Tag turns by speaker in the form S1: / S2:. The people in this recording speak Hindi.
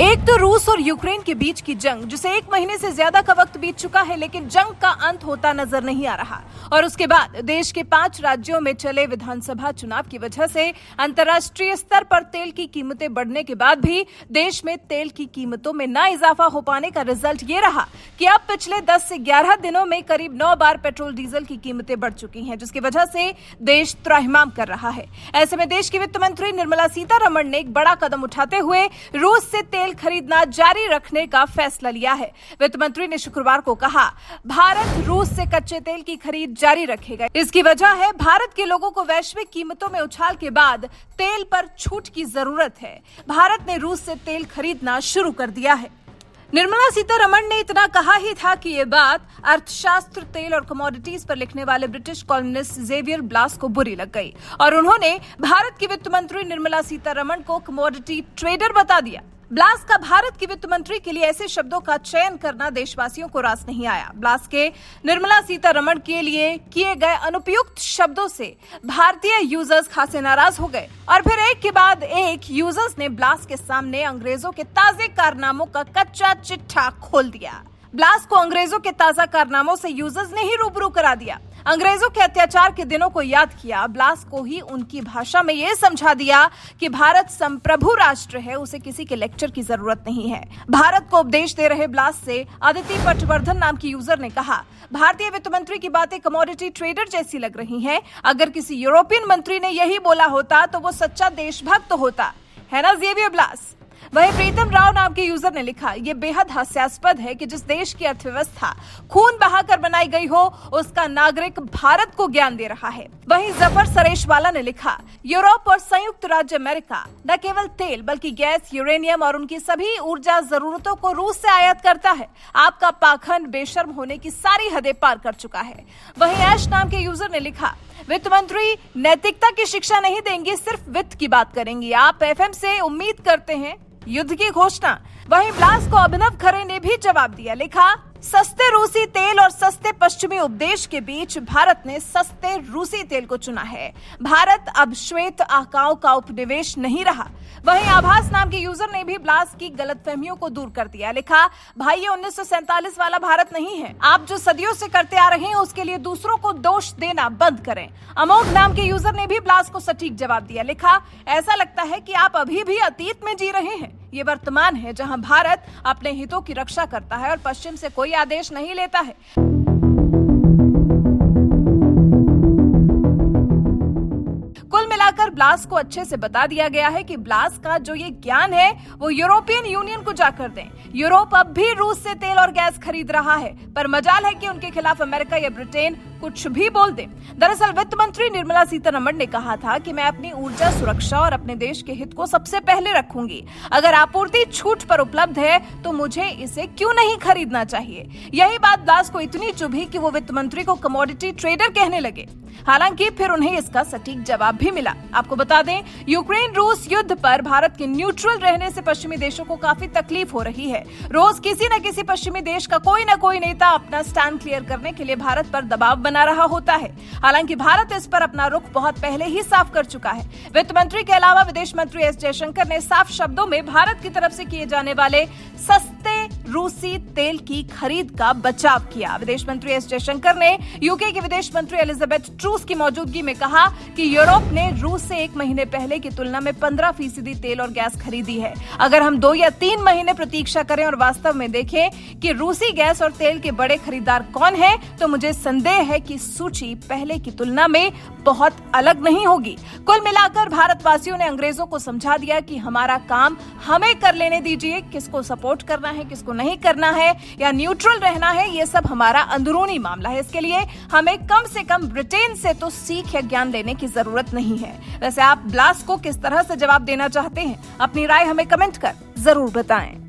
S1: एक तो रूस और यूक्रेन के बीच की जंग, जिसे 1 महीने से ज्यादा का वक्त बीत चुका है, लेकिन जंग का अंत होता नजर नहीं आ रहा। और उसके बाद देश के 5 राज्यों में चले विधानसभा चुनाव की वजह से अंतर्राष्ट्रीय स्तर पर तेल की कीमतें बढ़ने के बाद भी देश में तेल की कीमतों में ना इजाफा हो पाने का रिजल्ट ये रहा कि अब पिछले 10 से 11 दिनों में करीब 9 बार पेट्रोल डीजल की कीमतें बढ़ चुकी हैं, जिसकी वजह से देश त्राहिमाम कर रहा है। ऐसे में देश की वित्त मंत्री निर्मला सीतारमण ने एक बड़ा कदम उठाते हुए रूस से तेल खरीदना जारी रखने का फैसला लिया है। वित्त मंत्री ने शुक्रवार को कहा, भारत रूस से कच्चे तेल की खरीद जारी रखेगा। इसकी वजह है भारत के लोगों को वैश्विक कीमतों में उछाल के बाद तेल पर छूट की जरूरत है। भारत ने रूस से तेल खरीदना शुरू कर दिया है। निर्मला सीतारमण ने इतना कहा ही था कि ये बात अर्थशास्त्र, तेल और कमोडिटीज पर लिखने वाले ब्रिटिश कॉलमनिस्ट जेवियर ब्लास को बुरी लग गई और उन्होंने भारत की वित्त मंत्री निर्मला सीतारमण को कमोडिटी ट्रेडर बता दिया। ब्लास का भारत की वित्त मंत्री के लिए ऐसे शब्दों का चयन करना देशवासियों को रास नहीं आया। ब्लास के निर्मला सीतारमण के लिए किए गए अनुपयुक्त शब्दों से भारतीय यूजर्स खासे नाराज हो गए और फिर एक के बाद एक यूजर्स ने ब्लास के सामने अंग्रेजों के ताजे कारनामों का कच्चा चिट्ठा खोल दिया। ब्लास को अंग्रेजों के ताजा कारनामों से यूजर्स ने ही रूबरू करा दिया। अंग्रेजों के अत्याचार के दिनों को याद किया। ब्लास को ही उनकी भाषा में यह समझा दिया कि भारत संप्रभु राष्ट्र है, उसे किसी के लेक्चर की जरूरत नहीं है। भारत को उपदेश दे रहे ब्लास से आदिति पटवर्धन नाम की यूजर ने कहा, भारतीय वित्त मंत्री की बातें कमोडिटी ट्रेडर जैसी लग रही हैं। अगर किसी यूरोपियन मंत्री ने यही बोला होता तो वो सच्चा देशभक्त होता, है ना जेवियर ब्लास। वहीं प्रीतम राव नाम के यूजर ने लिखा, ये बेहद हास्यास्पद है कि जिस देश की अर्थव्यवस्था खून बहाकर बनाई गई हो, उसका नागरिक भारत को ज्ञान दे रहा है। वहीं जफर सरेशवाला ने लिखा, यूरोप और संयुक्त राज्य अमेरिका न केवल तेल बल्कि गैस, यूरेनियम और उनकी सभी ऊर्जा जरूरतों को रूस से आयात करता है। आपका पाखंड बेशर्म होने की सारी हदें पार कर चुका है। वहीं ऐश नाम के यूजर ने लिखा, वित्त मंत्री नैतिकता की शिक्षा नहीं देंगे, सिर्फ वित्त की बात करेंगी। आप एफएम से उम्मीद करते हैं युद्ध की घोषणा। वहीं ब्लास को अभिनव खरे ने भी जवाब दिया, लिखा, सस्ते रूसी तेल और सस्ते पश्चिमी उपदेश के बीच भारत ने सस्ते रूसी तेल को चुना है। भारत अब श्वेत आकाओं का उपनिवेश नहीं रहा। वहीं आभास नाम के यूजर ने भी ब्लास की गलतफहमियों को दूर कर दिया, लिखा, भाई ये 1947 वाला भारत नहीं है। आप जो सदियों से करते आ रहे हैं उसके लिए दूसरों को दोष देना बंद करें। अमोघ नाम के यूजर ने भी ब्लास को सटीक जवाब दिया, लिखा, ऐसा लगता है कि आप अभी भी अतीत में जी रहे हैं। ये वर्तमान है जहां भारत अपने हितों की रक्षा करता है और पश्चिम से कोई आदेश नहीं लेता है। कुल मिलाकर ब्लास को अच्छे से बता दिया गया है कि ब्लास का जो ये ज्ञान है वो यूरोपियन यूनियन को जाकर दें। यूरोप अब भी रूस से तेल और गैस खरीद रहा है, पर मजाल है कि उनके खिलाफ अमेरिका या ब्रिटेन कुछ भी बोल दे। दरअसल वित्त मंत्री निर्मला सीतारमण ने कहा था कि मैं अपनी ऊर्जा सुरक्षा और अपने देश के हित को सबसे पहले रखूंगी। अगर आपूर्ति छूट पर उपलब्ध है तो मुझे इसे क्यों नहीं खरीदना चाहिए। यही बात ब्लास को इतनी चुभी कि वो वित्त मंत्री को कमोडिटी ट्रेडर कहने लगे। हालांकि फिर उन्हें इसका सटीक जवाब भी मिला। आपको बता दें, यूक्रेन रूस युद्ध पर भारत के न्यूट्रल रहने से पश्चिमी देशों को काफी तकलीफ हो रही है। रोज किसी न किसी पश्चिमी देश का कोई न कोई नेता अपना स्टैंड क्लियर करने के लिए भारत पर दबाव बना रहा होता है। हालांकि भारत इस पर अपना रुख बहुत पहले ही साफ कर चुका है। वित्त मंत्री के अलावा विदेश मंत्री एस जयशंकर ने साफ शब्दों में भारत की तरफ से किए जाने वाले सस्ते रूसी तेल की खरीद का बचाव किया। विदेश मंत्री एस जयशंकर ने यूके की विदेश मंत्री एलिजाबेथ ट्रूस की मौजूदगी में कहा कि यूरोप ने रूस से 1 महीने पहले की तुलना में 15% तेल और गैस खरीदी है। अगर हम 2 या 3 महीने प्रतीक्षा करें और वास्तव में देखें कि रूसी गैस और तेल के बड़े खरीदार कौन हैं, तो मुझे संदेह है कि सूची पहले की तुलना में बहुत अलग नहीं होगी। कुल मिलाकर भारतवासियों ने अंग्रेजों को समझा दिया कि हमारा काम हमें कर लेने दीजिए। किसको सपोर्ट करना है, किसको नहीं करना है या न्यूट्रल रहना है, ये सब हमारा अंदरूनी मामला है। इसके लिए हमें कम से कम ब्रिटेन से तो सीख या ज्ञान लेने की जरूरत नहीं है। वैसे आप ब्लास को किस तरह से जवाब देना चाहते हैं, अपनी राय हमें कमेंट कर जरूर बताएं।